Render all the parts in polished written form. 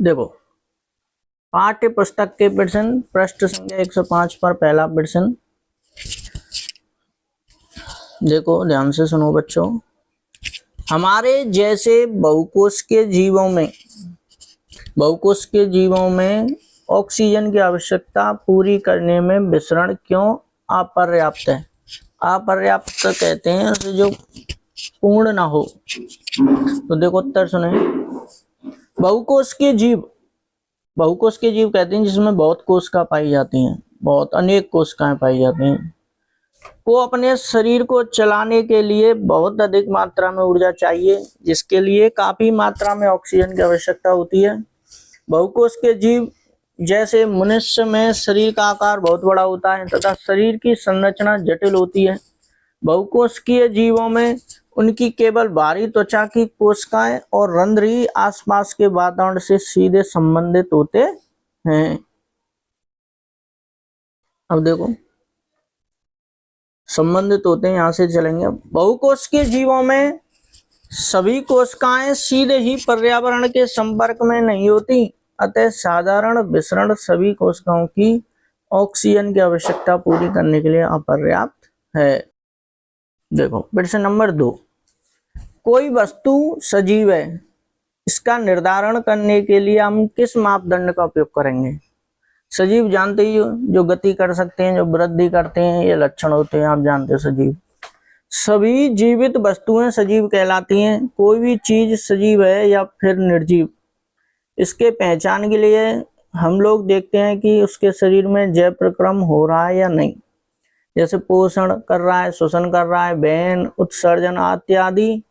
देखो पाठ्य पुस्तक के प्रश्न पृष्ठ संख्या 105 पर पहला प्रश्न देखो, ध्यान से सुनो बच्चों। हमारे जैसे बहुकोश के जीवों में ऑक्सीजन की आवश्यकता पूरी करने में विसरण क्यों अपर्याप्त है? अपर्याप्त कहते हैं उसे जो पूर्ण ना हो। तो देखो उत्तर सुने। बहुकोश के जीव कहते हैं जिसमें बहुत कोशिका पाई जाती हैं, बहुत अनेक कोशिकाएं पाई जाती हैं, को अपने शरीर को चलाने के लिए बहुत अधिक मात्रा में ऊर्जा चाहिए, जिसके लिए काफी मात्रा में ऑक्सीजन की आवश्यकता होती है। बहुकोश के जीव जैसे मनुष्य में शरीर का आकार बहुत बड़ा होता है तथा शरीर की संरचना जटिल होती है। बहुकोशिकीय जीवों में उनकी केवल बाहरी त्वचा की कोशिकाएं और रंध्र ही आसपास के वातावरण से सीधे संबंधित होते हैं। अब देखो संबंधित होते हैं, यहां से चलेंगे। बहुकोशिकीय जीवों में सभी कोशिकाएं सीधे ही पर्यावरण के संपर्क में नहीं होती, अतः साधारण विसरण सभी कोशिकाओं की ऑक्सीजन की आवश्यकता पूरी करने के लिए अपर्याप्त है। देखो प्रश्न नंबर 2, कोई वस्तु सजीव है, इसका निर्धारण करने के लिए हम किस मापदंड का उपयोग करेंगे? सजीव जानते ही हो, जो गति कर सकते हैं, जो वृद्धि करते हैं, ये लक्षण होते हैं, आप जानते हो सजीव। सभी जीवित वस्तुएं सजीव कहलाती हैं। कोई भी चीज सजीव है या फिर निर्जीव, इसके पहचान के लिए हम लोग देखते हैं कि उसके शरीर में जैव प्रक्रम हो रहा है या नहीं, जैसे पोषण कर रहा है, श्वसन कर रहा है, वहन, उत्सर्जन इत्यादि।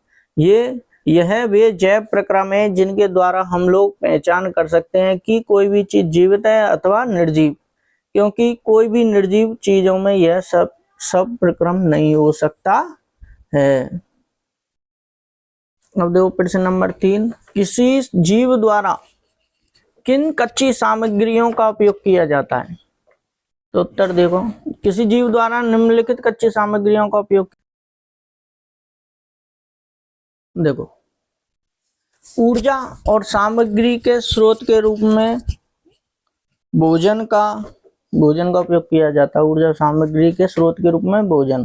यह वे जैव प्रक्रम है जिनके द्वारा हम लोग पहचान कर सकते हैं कि कोई भी चीज जीवित है अथवा निर्जीव, क्योंकि कोई भी निर्जीव चीजों में यह सब प्रक्रम नहीं हो सकता है। अब देखो प्रश्न नंबर 3, किसी जीव द्वारा किन कच्ची सामग्रियों का उपयोग किया जाता है? तो उत्तर देखो, किसी जीव द्वारा निम्नलिखित कच्ची सामग्रियों का उपयोग, देखो ऊर्जा और सामग्री के स्रोत के रूप में भोजन का उपयोग किया जाता है। ऊर्जा सामग्री के स्रोत के रूप में भोजन।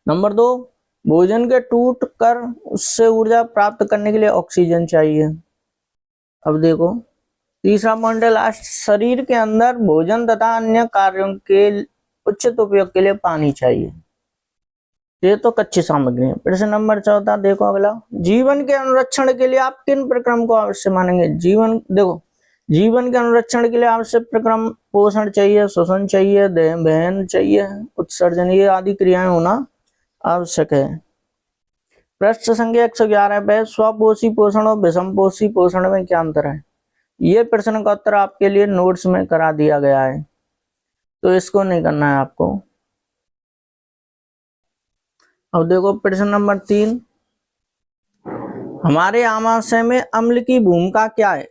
नंबर 2, भोजन के टूट कर उससे ऊर्जा प्राप्त करने के लिए ऑक्सीजन चाहिए। अब देखो तीसरा पॉइंट है लास्ट, शरीर के अंदर भोजन तथा अन्य कार्यों के उचित उपयोग के लिए पानी चाहिए। ये तो कच्ची सामग्री है। प्रश्न नंबर 14 देखो अगला, जीवन के अनुरक्षण के लिए आप किन प्रक्रम को आवश्यक मानेंगे? जीवन के अनुरक्षण के लिए आवश्यक प्रक्रम पोषण चाहिए, श्वसन चाहिए, वहन चाहिए, उत्सर्जन, ये आदि क्रियाएं होना आवश्यक है। पृष्ठ संख्या 111 पे स्वपोषी पोषण और विषमपोषी पोषण में क्या अंतर है? ये प्रश्न का उत्तर आपके लिए नोट्स में करा दिया गया है, तो इसको नहीं करना है आपको। अब देखो प्रश्न नंबर 3, हमारे आमाशय में अम्ल की भूमिका क्या है?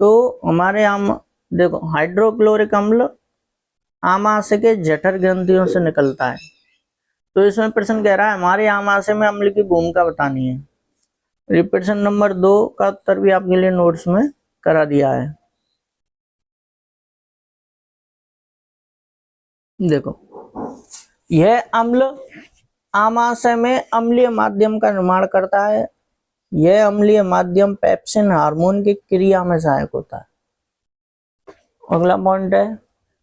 तो हमारे देखो हाइड्रोक्लोरिक अम्ल आमाशय के जठर ग्रंथियों से निकलता है। तो इसमें प्रश्न कह रहा है हमारे आमाशय में अम्ल की भूमिका बतानी है। प्रश्न नंबर 2 का उत्तर भी आपके लिए नोट्स में करा दिया है। देखो यह अम्ल आमाशय में अम्लीय माध्यम का निर्माण करता है। यह अम्लीय माध्यम पेप्सिन हार्मोन की क्रिया में सहायक होता है। अगला पॉइंट है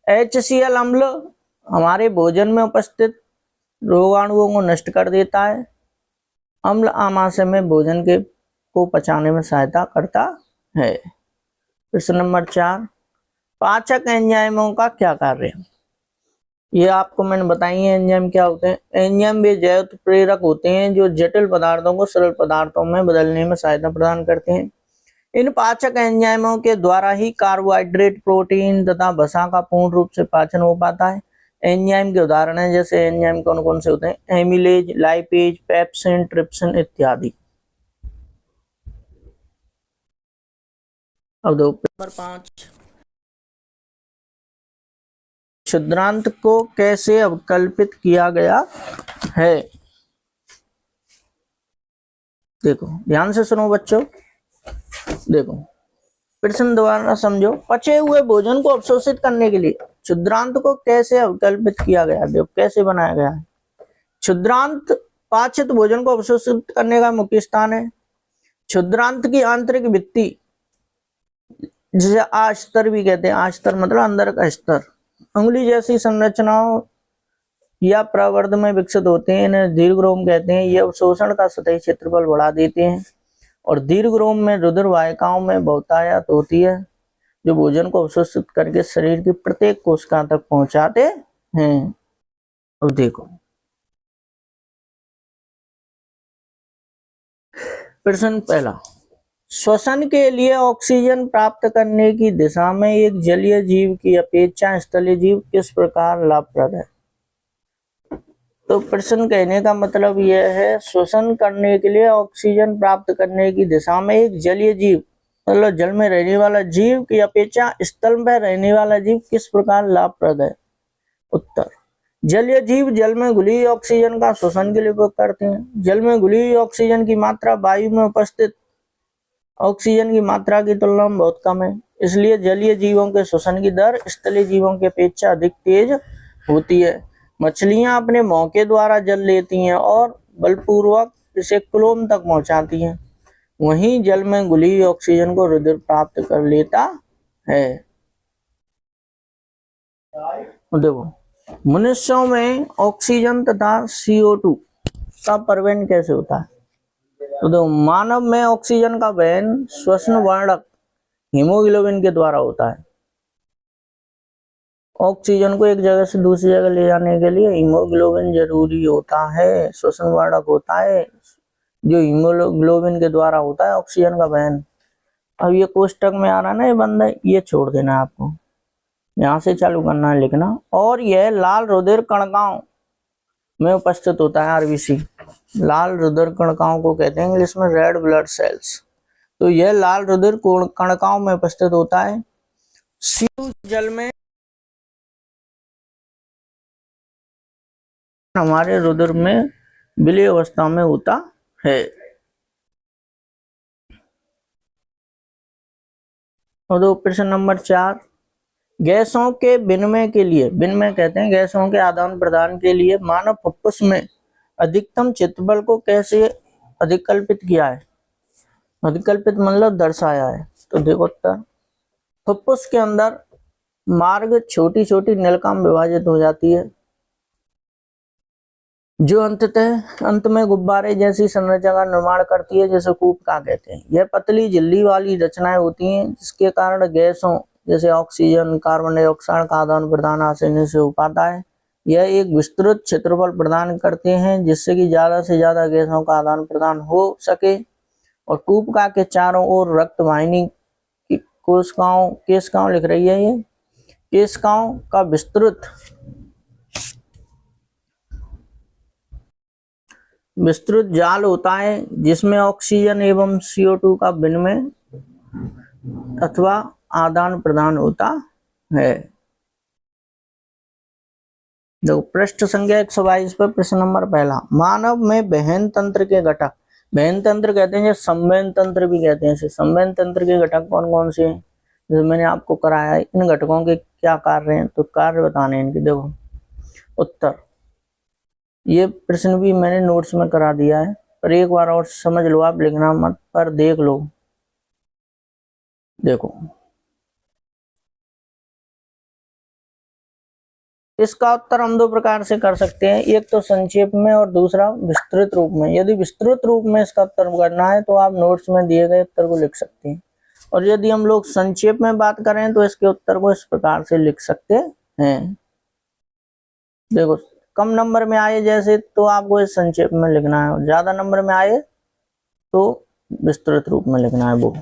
HCl अम्ल हमारे भोजन में उपस्थित रोगाणुओं को नष्ट कर देता है। अम्ल आमाशय में भोजन को पचाने में सहायता करता है। प्रश्न नंबर 4, पाचक एंजाइमों का क्या कार्य है? ये आपको मैंने बताई है एंजाइम क्या होते हैं। एंजाइम वे जैव प्रेरक होते हैं जो जटिल पदार्थों को सरल पदार्थों में बदलने में सहायता प्रदान करते हैं। इन पाचक एंजाइमों के द्वारा ही कार्बोहाइड्रेट, प्रोटीन तथा वसा का पूर्ण रूप से पाचन हो पाता है। एंजाइम के उदाहरण हैं, जैसे एंजाइम कौन कौन से होते हैं? एमिलेज, लाइपेज, पेप्सिन, ट्रिप्सिन इत्यादि। अब दो नंबर 5, क्षुद्रांत को कैसे अवकल्पित किया गया है? देखो ध्यान से सुनो बच्चों। देखो प्रश्न दोबारा समझो। पचे हुए भोजन को अवशोषित करने के लिए क्षुद्रांत को कैसे अवकल्पित किया गया, देखो कैसे बनाया गया है। क्षुद्रांत पाचित भोजन को अवशोषित करने का मुख्य स्थान है। क्षुद्रांत की आंतरिक भित्ति जिसे आस्तर भी कहते हैं, आस्तर मतलब अंदर का स्तर, अंगुली जैसी संरचनाओं या प्रवर्ध में विकसित होते हैं, इन्हें दीर्घरोम कहते हैं। ये अवशोषण का सतही क्षेत्रफल बढ़ा देते हैं और दीर्घरोम में रुधिर वाहिकाओं में बहुतायत होती है, जो भोजन को अवशोषित करके शरीर की प्रत्येक कोशिका तक पहुंचाते हैं। अब देखो प्रश्न पहला, श्वसन के लिए ऑक्सीजन प्राप्त करने की दिशा में एक जलीय जीव की अपेक्षा स्थलीय जीव किस प्रकार लाभप्रद है। तो प्रश्न कहने का मतलब यह है, श्वसन करने के लिए ऑक्सीजन प्राप्त करने की दिशा में एक जलीय जीव मतलब जल में रहने वाला जीव की अपेक्षा स्थल में रहने वाला जीव किस प्रकार लाभप्रद है। उत्तर, जलीय जीव जल में घुली हुई ऑक्सीजन का श्वसन के लिए उपयोग करते हैं। जल में घुली हुई ऑक्सीजन की मात्रा वायु में उपस्थित ऑक्सीजन की मात्रा की तुलना में बहुत कम है, इसलिए जलीय जीवों के श्वसन की दर स्थलीय जीवों की अपेक्षा अधिक तेज होती है। मछलियां अपने मुंह के द्वारा जल लेती हैं और बलपूर्वक इसे क्लोम तक पहुंचाती हैं, वहीं जल में घुली हुई ऑक्सीजन को रुधिर प्राप्त कर लेता है। देखो मनुष्यों में ऑक्सीजन तथा CO2 का परिवहन कैसे होता है। तो देखो मानव में ऑक्सीजन का वहन श्वसन वर्णक हीमोग्लोबिन के द्वारा होता है। ऑक्सीजन को एक जगह से दूसरी जगह ले जाने के लिए हीमोग्लोबिन जरूरी होता है, श्वसन वर्णक होता है जो हीमोग्लोबिन के द्वारा होता है ऑक्सीजन का वहन। अब ये कोष्टक में आ रहा ना ये बंदा, ये छोड़ देना है आपको, यहाँ से चालू करना है लिखना। और यह लाल रुधिर कणिकाओं में उपस्थित होता है, RBC लाल रुधिर कणिकाओं को कहते हैं इंग्लिश में रेड ब्लड सेल्स। तो यह लाल रुधिर कणिकाओं में उपस्थित होता है। CO जल में हमारे रुधिर में विलय अवस्था में होता है। और प्रश्न नंबर 4, गैसों के विनिमय के लिए, विनिमय कहते हैं गैसों के आदान प्रदान के लिए मानव फुफ्फुस में अधिकतम क्षेत्रफल को कैसे अधिकल्पित किया है। अधिकल्पित मतलब दर्शाया है। तो देखो उत्तर, फुफ्फुस के अंदर मार्ग छोटी छोटी नलिका में विभाजित हो जाती है, जो अंत में गुब्बारे जैसी संरचना का निर्माण करती है, जैसे कूपका कहते हैं। यह पतली झिल्ली वाली रचनाएं होती हैं, जिसके कारण गैसों जैसे ऑक्सीजन, कार्बन डाइऑक्साइड का आदान प्रदान आसानी से हो पाता है। यह एक विस्तृत क्षेत्रफल प्रदान करते हैं, जिससे कि ज्यादा से ज्यादा गैसों का आदान प्रदान हो सके। और कूपका के चारों ओर रक्त वाहिनी की केशिकाओं लिख रही है, ये केशिकाओं का विस्तृत जाल होता है, जिसमें ऑक्सीजन एवं CO2 का विनिमय अथवा आदान प्रदान होता है। देखो पृष्ठ संख्या 122 पर प्रश्न नंबर पहला, मानव में वहन तंत्र के घटक, वहन तंत्र कहते हैं, संवहन तंत्र भी कहते हैं। संवहन तंत्र के घटक कौन कौन से हैं, जैसे मैंने आपको कराया है। इन घटकों के क्या कार्य हैं, तो कार्य बताने हैं इनके। देखो उत्तर, ये प्रश्न भी मैंने नोट्स में करा दिया है, पर एक बार और समझ लो, आप लिखना मत पर देख लो। देखो इसका उत्तर हम दो प्रकार से कर सकते हैं, एक तो संक्षेप में और दूसरा विस्तृत रूप में। यदि विस्तृत रूप में इसका उत्तर करना है तो आप नोट्स में दिए गए उत्तर को लिख सकते हैं, और यदि हम लोग संक्षेप में बात करें तो इसके उत्तर को इस प्रकार से लिख सकते हैं। देखो कम नंबर में आए जैसे तो आपको इस संक्षेप में लिखना है, और ज्यादा नंबर में आए तो विस्तृत रूप में लिखना है। वो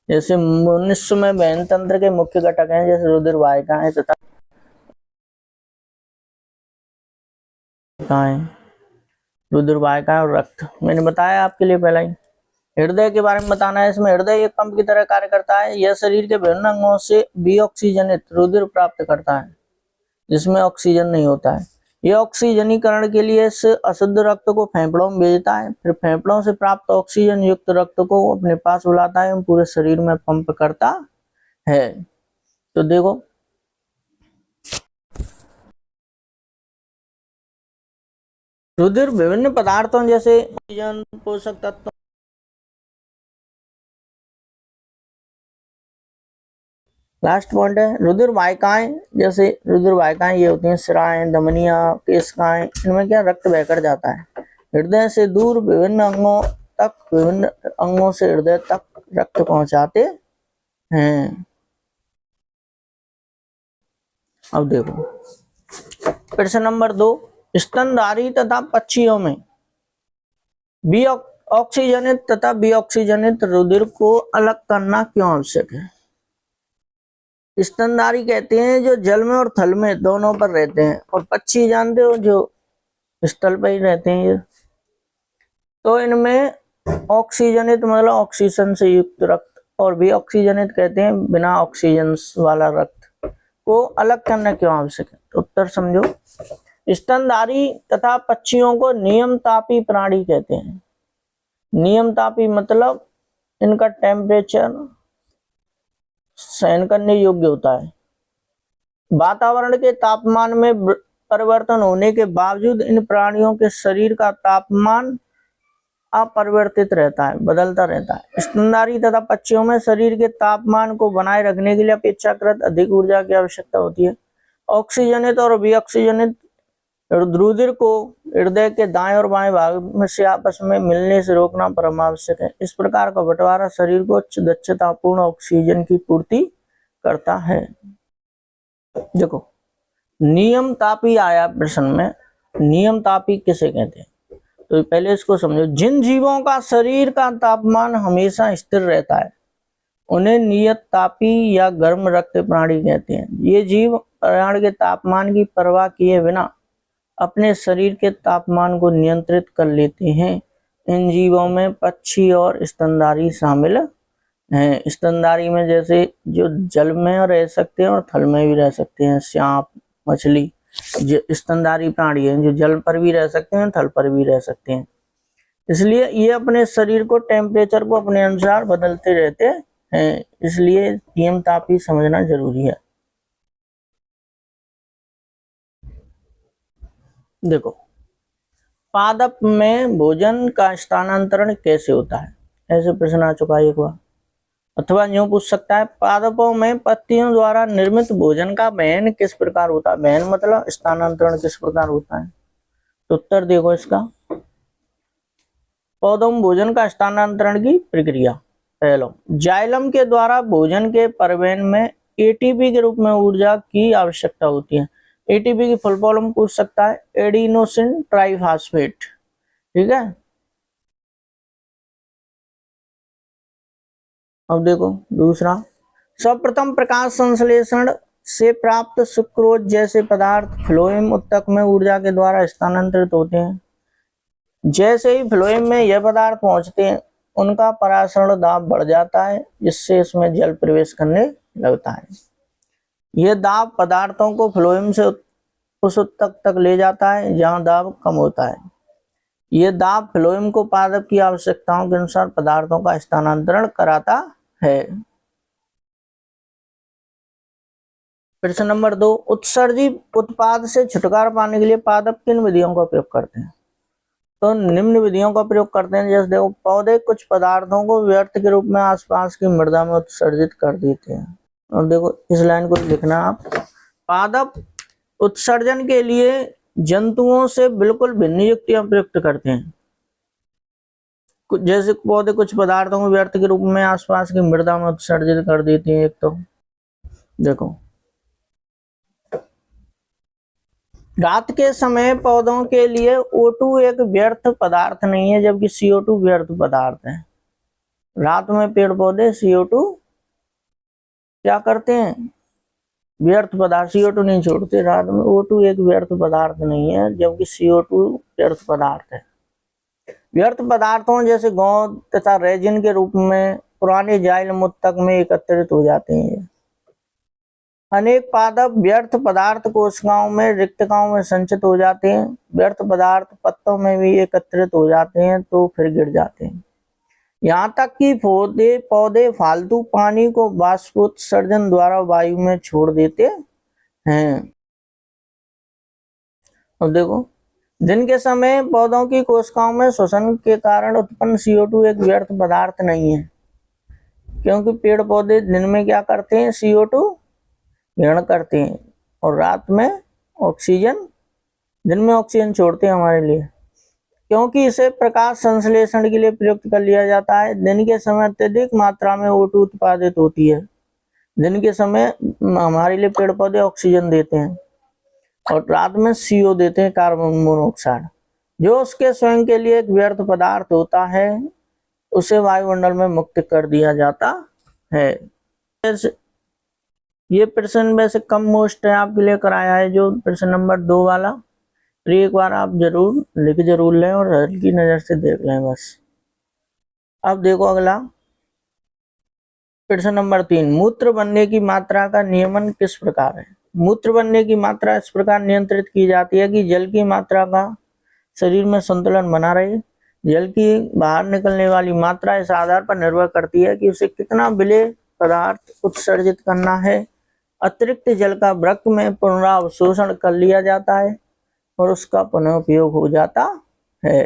जैसे मनुष्य में वहन तंत्र के मुख्य घटक हैं, जैसे रुधिर वाहिकाएं तथा रुधिर वाहिकाएं और रक्त, मैंने बताया आपके लिए पहला ही। हृदय के बारे में बताना है, इसमें हृदय एक पंप की तरह कार्य करता है। यह शरीर के विभिन्न अंगों से विऑक्सीजनित रुधिर प्राप्त करता है, जिसमें ऑक्सीजन नहीं होता है। ये ऑक्सीजनीकरण के लिए इस अशुद्ध रक्त को फेफड़ों में भेजता है, फिर फेफड़ों से प्राप्त ऑक्सीजन युक्त रक्त को अपने पास बुलाता है एवं पूरे शरीर में पंप करता है। तो देखो रुधिर विभिन्न पदार्थों जैसे ऑक्सीजन, पोषक तत्व, लास्ट पॉइंट है रुधिर वाहिकाएं, जैसे रुधिर वाहिकाएं ये होती हैं सिराएं, धमनियां, केशिकाएं, इनमें क्या रक्त बहकर जाता है हृदय से दूर विभिन्न अंगों से हृदय तक रक्त पहुंचाते हैं। अब देखो प्रश्न नंबर 2, स्तनधारी तथा पक्षियों में बी ऑक्सीजनित तथा विऑक्सीजनित रुधिर को अलग करना क्यों आवश्यक है? स्तनधारी कहते हैं जो जल में और थल में दोनों पर रहते हैं, और पक्षी जानते हो जो स्थल पर ही रहते हैं ये। तो इनमें ऑक्सीजनित मतलब ऑक्सीजन से युक्त रक्त, और विऑक्सीजनित कहते हैं बिना ऑक्सीजन वाला रक्त को अलग करना क्यों आवश्यक है? तो उत्तर समझो। स्तनधारी तथा पक्षियों को नियमतापी प्राणी कहते हैं। नियमतापी मतलब इनका टेम्परेचर सहन करने योग्य होता है। वातावरण के तापमान में परिवर्तन होने के बावजूद इन प्राणियों के शरीर का तापमान अपरिवर्तित रहता है, बदलता रहता है। स्तनधारी तथा पक्षियों में शरीर के तापमान को बनाए रखने के लिए अपेक्षाकृत अधिक ऊर्जा की आवश्यकता होती है। ऑक्सीजनित और विऑक्सीजनित रुधिर को हृदय के दाएं और बाएं भाग में से आपस में मिलने से रोकना परम आवश्यक है। इस प्रकार का बंटवारा शरीर को उच्च दक्षतापूर्ण ऑक्सीजन की पूर्ति करता है। देखो नियमतापी आया प्रश्न में, नियमतापी किसे कहते हैं? तो पहले इसको समझो। जिन जीवों का शरीर का तापमान हमेशा स्थिर रहता है उन्हें नियततापी या गर्म रक्त प्राणी कहते हैं। ये जीव पर्यावरण के तापमान की परवाह किए बिना अपने शरीर के तापमान को नियंत्रित कर लेते हैं। इन जीवों में पक्षी और स्तनधारी शामिल हैं। स्तनधारी में जैसे जो जल में रह सकते हैं और थल में भी रह सकते हैं, सांप, मछली, जो स्तनधारी प्राणी हैं जो जल पर भी रह सकते हैं, थल पर भी रह सकते हैं। इसलिए ये अपने शरीर को टेम्परेचर को अपने अनुसार बदलते रहते हैं, इसलिए नियमतापी समझना जरूरी है। देखो पादप में भोजन का स्थानांतरण कैसे होता है, ऐसे प्रश्न आ चुका है एक बार। अथवा यूं पूछ सकता है पादपों में पत्तियों द्वारा निर्मित भोजन का वहन किस प्रकार होता है? वहन मतलब स्थानांतरण किस प्रकार होता है? तो उत्तर देखो इसका। पौधों में भोजन का स्थानांतरण की प्रक्रिया, पहला जाइलम के द्वारा भोजन के परिवहन में एटीपी के रूप में ऊर्जा की आवश्यकता होती है। एटीपी की फुल फॉर्म पूछ सकता है, एडिनोसिन ट्राइफॉस्फेट, ठीक है। अब देखो दूसरा, सर्वप्रथम प्रकाश संश्लेषण से प्राप्त सुक्रोज जैसे पदार्थ फ्लोएम उत्तक में ऊर्जा के द्वारा स्थानांतरित होते हैं। जैसे ही फ्लोएम में यह पदार्थ पहुंचते हैं उनका परासरण दाब बढ़ जाता है, जिससे इसमें जल प्रवेश करने लगता है। यह दाब पदार्थों को फ्लोएम से उस उत्तक तक ले जाता है जहां दाब कम होता है। यह दाब फ्लोएम को पादप की आवश्यकताओं के अनुसार पदार्थों का स्थानांतरण कराता है। प्रश्न नंबर 2, उत्सर्जित उत्पाद से छुटकारा पाने के लिए पादप किन विधियों का उपयोग करते हैं? तो निम्न विधियों का प्रयोग करते हैं। जैसे देखो पौधे कुछ पदार्थों को व्यर्थ के रूप में आसपास की मृदा में उत्सर्जित कर देते हैं। और देखो इस लाइन को लिखना आप, पादप उत्सर्जन के लिए जंतुओं से बिल्कुल भिन्न युक्तियां प्रयुक्त करते हैं। जैसे पौधे कुछ पदार्थों को व्यर्थ के रूप में आसपास की मृदा में उत्सर्जित कर देते हैं। एक तो देखो रात के समय पौधों के लिए O2 एक व्यर्थ पदार्थ नहीं है, जबकि CO2 व्यर्थ पदार्थ है। रात में पेड़ पौधे CO2 क्या करते हैं? व्यर्थ पदार्थ, CO2 नहीं छोड़ते रात में। O2 एक व्यर्थ पदार्थ नहीं है, जबकि CO2 व्यर्थ पदार्थ है। व्यर्थ पदार्थों जैसे गोंद तथा रेजिन के रूप में पुराने जाइलम उत्तक में एकत्रित हो जाते हैं। अनेक पादप व्यर्थ पदार्थ कोशिकाओं में रिक्तकाओं में संचित हो जाते हैं। व्यर्थ पदार्थ पत्तों में भी एकत्रित हो जाते हैं तो फिर गिर जाते हैं। यहाँ तक कि पौधे फालतू पानी को बाष्पोत्सर्जन द्वारा वायु में छोड़ देते हैं। अब देखो, दिन के समय पौधों की कोशिकाओं में श्वसन के कारण उत्पन्न CO2 एक व्यर्थ पदार्थ नहीं है, क्योंकि पेड़ पौधे दिन में क्या करते हैं, CO2 ग्रहण करते हैं और रात में ऑक्सीजन, दिन में ऑक्सीजन छोड़ते हैं हमारे लिए, क्योंकि इसे प्रकाश संश्लेषण के लिए प्रयुक्त कर लिया जाता है। दिन के समय अत्यधिक मात्रा में O2 उत्पादित होती है। दिन के समय हमारे लिए पेड़ पौधे ऑक्सीजन देते हैं और रात में CO देते हैं, कार्बन मोनोऑक्साइड, जो उसके स्वयं के लिए एक व्यर्थ पदार्थ होता है, उसे वायुमंडल में मुक्त कर दिया जाता है। ये प्रश्न वैसे कम मोस्ट है, आपके लिए कराया है जो प्रश्न नंबर 2 वाला, तो एक बार आप जरूर लिख जरूर लें और हल्की नजर से देख लें बस। अब देखो अगला प्रश्न नंबर 3, मूत्र बनने की मात्रा का नियमन किस प्रकार है। मूत्र बनने की मात्रा इस प्रकार नियंत्रित की जाती है कि जल की मात्रा का शरीर में संतुलन बना रहे। जल की बाहर निकलने वाली मात्रा इस आधार पर निर्भर करती है कि उसे कितना विलेय पदार्थ उत्सर्जित करना है। अतिरिक्त जल का वृक्क में पुनरावशोषण कर लिया जाता है और उसका पुनः उपयोग हो जाता है।